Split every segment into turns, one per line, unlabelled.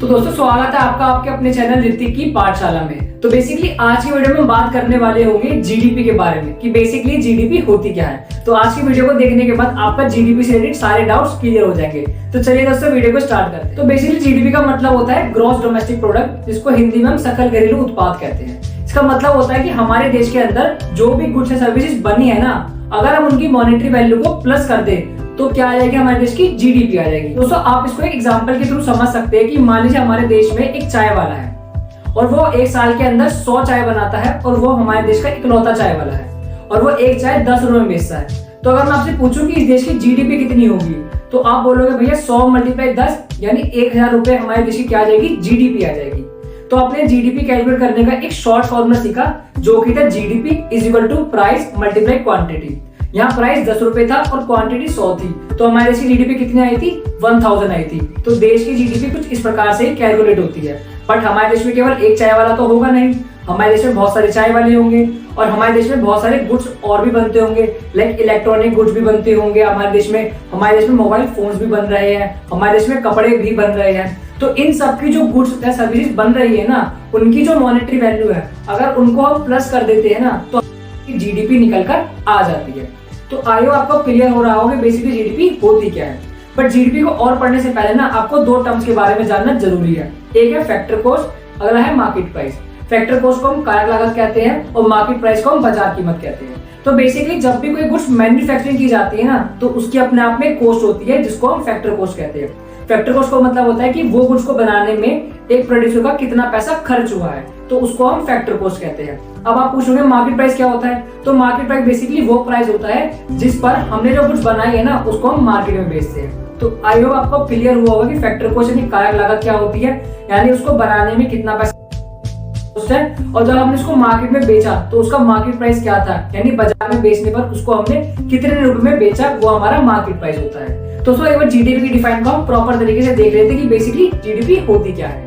तो दोस्तों स्वागत है आपका आपके अपने चैनल ऋतिक की पाठशाला में। तो बेसिकली आज की वीडियो में हम बात करने वाले होंगे जीडीपी के बारे में कि बेसिकली जीडीपी होती क्या है। तो आज की वीडियो को देखने के बाद आपका जीडीपी से रिलेटेड सारे डाउट्स क्लियर हो जाएंगे। तो चलिए दोस्तों वीडियो को स्टार्ट करते हैं। तो बेसिकली जीडीपी का मतलब होता है ग्रॉस डोमेस्टिक प्रोडक्ट, जिसको हिंदी में हम सकल घरेलू उत्पाद कहते हैं। इसका मतलब होता है कि हमारे देश के अंदर जो भी गुड्स एंड सर्विसेज बनी है ना, अगर हम उनकी मॉनेटरी वैल्यू को प्लस कर दें तो क्या आ जाएगी, हमारे देश की जीडीपी आ जाएगी। दोस्तों आप इसको एक एग्जांपल के थ्रू समझ सकते हैं कि मान लीजिए हमारे देश में एक चाय वाला है और वो एक साल के अंदर 100 चाय बनाता है और वो हमारे देश का इकलौता चाय वाला है और वो एक चाय 10 रुपए में बेचता है। तो अगर मैं आपसे पूछूं कि इस देश की जीडीपी कितनी होगी तो आप बोलोगे भैया 100 × 10 यानी 1000 रुपए हमारे देश की क्या आ जाएगी, जीडीपी आ जाएगी। तो आपने जीडीपी कैलकुलेट करने का एक शॉर्ट फॉर्मूला सीखा जो कि था GDP is equal to price multiply quantity. यहाँ प्राइस 10 रुपए था और क्वांटिटी 100 थी, तो हमारे देश की जीडीपी कितनी आई थी, 1000 आई थी। तो देश की जीडीपी कुछ इस प्रकार से कैलकुलेट होती है। बट हमारे देश में केवल एक चाय वाला तो होगा नहीं, हमारे देश में बहुत सारे चाय वाले होंगे और हमारे देश में बहुत सारे गुड्स और भी बनते होंगे, लाइक इलेक्ट्रॉनिक गुड्स भी बनते होंगे हमारे देश में मोबाइल फोन्स भी बन रहे हैं, हमारे देश में कपड़े भी बन रहे हैं। तो इन सब की जो गुड्स या सर्विसेज बन रही है ना, उनकी जो मॉनेटरी वैल्यू है अगर उनको हम प्लस कर देते हैं ना तो जीडीपी निकल कर आ जाती है। तो आई होप आपको क्लियर हो रहा होगा बेसिकली जीडीपी होती क्या है। बट जीडीपी को और पढ़ने से पहले ना आपको दो टर्म्स के बारे में जानना जरूरी है। एक है फैक्टर कॉस्ट, अगला है मार्केट प्राइस। फैक्टर कॉस्ट को हम कारक लागत कहते हैं और मार्केट प्राइस को हम बाजार कीमत कहते हैं। तो बेसिकली जब भी कोई गुड्स मैन्युफैक्चरिंग की जाती है ना तो उसकी अपने आप में कॉस्ट होती है जिसको हम फैक्टर कॉस्ट कहते हैं। फैक्टर कॉस्ट का मतलब होता है कि वो गुड्स को बनाने में एक प्रोड्यूसर का कितना पैसा खर्च हुआ है, तो उसको हम फैक्टर कॉस्ट कहते हैं। अब आप पूछोगे मार्केट प्राइस क्या होता है, तो मार्केट प्राइस बेसिकली वो प्राइस होता है जिस पर हमने जो गुड्स बनाई है ना उसको हम मार्केट में बेचते हैं। तो आई होप आपको क्लियर हुआ होगा कि फैक्टर कॉस्ट यानी कारक लागत क्या होती है, यानी उसको बनाने में कितना पैसा है और जब हमने उसको मार्केट में बेचा तो उसका मार्केट प्राइस क्या था, यानी बाजार में बेचने पर उसको हमने कितने रुपए में बेचा, वो हमारा मार्केट प्राइस होता है। तो दोस्तों एक बार जीडीपी की डिफाइन को हम प्रॉपर तरीके से देख लेते हैं कि बेसिकली जीडीपी होती क्या है।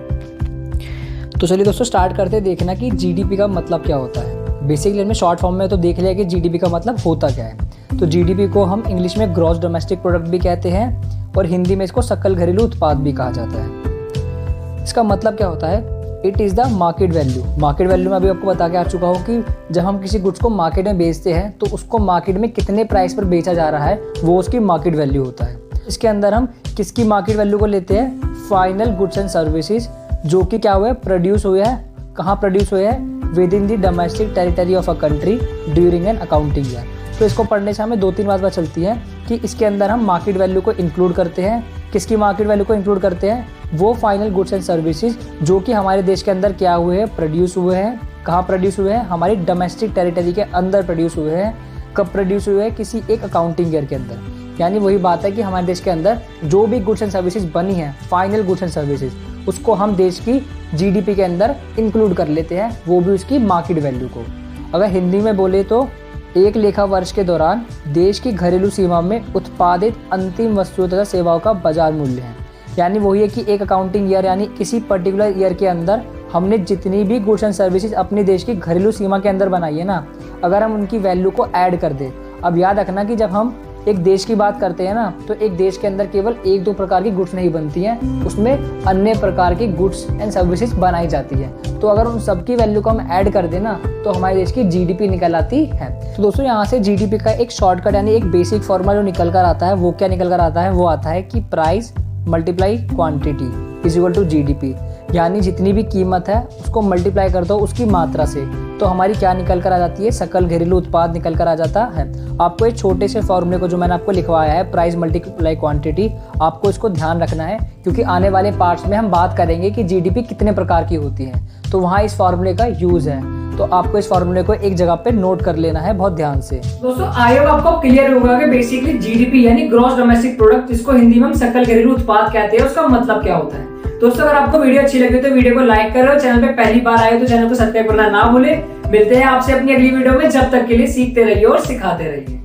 तो चलिए दोस्तों स्टार्ट करते हैं देखना कि जीडीपी का मतलब क्या होता है। बेसिकली में शॉर्ट फॉर्म में तो देख लिया कि जीडीपी का मतलब होता क्या है। तो जीडीपी को हम इंग्लिश में ग्रॉस डोमेस्टिक प्रोडक्ट भी कहते हैं और हिंदी में इसको सकल घरेलू उत्पाद भी कहा जाता है। इसका मतलब क्या होता है, it is the market value. Market value में अभी आपको बता के आ चुका हूँ कि जब हम किसी गुड्स को मार्केट में बेचते हैं तो उसको मार्केट में कितने प्राइस पर बेचा जा रहा है वो उसकी मार्केट वैल्यू होता है। इसके अंदर हम किसकी मार्केट वैल्यू को लेते हैं, फाइनल गुड्स एंड सर्विसेज जो कि क्या हुआ है, प्रोड्यूस हुए हैं, कहाँ प्रोड्यूस हुए हैं, with in the domestic territory of a country during an accounting year. तो इसको पढ़ने से हमें 2-3 बात पता चलती है कि इसके अंदर हम मार्केट वैल्यू को इंक्लूड करते हैं। किसकी मार्केट वैल्यू को इंक्लूड करते हैं, वो फाइनल गुड्स एंड सर्विसेज जो कि हमारे देश के अंदर क्या हुए हैं, प्रोड्यूस हुए हैं। कहाँ प्रोड्यूस हुए हैं, हमारी डोमेस्टिक टेरिटरी के अंदर प्रोड्यूस हुए हैं। कब प्रोड्यूस हुए हैं, किसी एक अकाउंटिंग ईयर के अंदर। यानी वही बात है कि हमारे देश के अंदर जो भी गुड्स एंड सर्विसेज बनी है, फाइनल गुड्स एंड सर्विसेज, उसको हम देश की जीडीपी के अंदर इंक्लूड कर लेते हैं, वो भी उसकी मार्केट वैल्यू को। अगर हिंदी में बोले तो एक लेखा वर्ष के दौरान देश की घरेलू सीमा में उत्पादित अंतिम वस्तुओं तथा सेवाओं का बाजार मूल्य है। यानी वही है कि एक अकाउंटिंग ईयर यानी किसी पर्टिकुलर ईयर के अंदर हमने जितनी भी गुड्स एंड सर्विसेज अपने देश की घरेलू सीमा के अंदर बनाई है ना, अगर हम उनकी वैल्यू को ऐड कर दें। अब याद रखना कि जब हम एक देश की बात करते हैं ना तो एक देश के अंदर केवल 1-2 प्रकार की गुड्स नहीं बनती हैं, उसमें अन्य प्रकार की गुड्स एंड सर्विसेज बनाई जाती है। तो अगर उन सबकी वैल्यू को हम ऐड कर देना तो हमारे देश की जीडीपी निकल आती है। तो दोस्तों यहाँ से जीडीपी का एक शॉर्टकट यानी एक बेसिक फॉर्मूला जो निकल कर आता है वो क्या निकल कर आता है, वो आता है कि price multiply quantity is equal to GDP. यानी जितनी भी कीमत है उसको मल्टीप्लाई कर दो उसकी मात्रा से, तो हमारी क्या निकल कर आ जाती है, सकल घरेलू उत्पाद निकल कर आ जाता है। आपको एक छोटे से फॉर्मूले को जो मैंने आपको लिखवाया है, प्राइस मल्टीप्लाई क्वांटिटी, आपको इसको ध्यान रखना है क्योंकि आने वाले पार्ट्स में हम बात करेंगे कि जीडीपी कितने प्रकार की होती है, तो वहाँ इस फॉर्मूले का यूज़ है। तो आपको इस फॉर्मूले को एक जगह पे नोट कर लेना है बहुत ध्यान से।
दोस्तों आई होप आपको क्लियर होगा कि बेसिकली जीडीपी यानी ग्रॉस डोमेस्टिक प्रोडक्ट, जिसको हिंदी में हम सकल घरेलू उत्पाद कहते हैं, उसका मतलब क्या होता है। दोस्तों अगर आपको वीडियो अच्छी लगी तो वीडियो को लाइक करो, चैनल पे पहली बार आए तो चैनल को सब्सक्राइब करना ना भूले। मिलते हैं आपसे अपनी अगली वीडियो में, जब तक के लिए सीखते रहिए और सिखाते रहिए।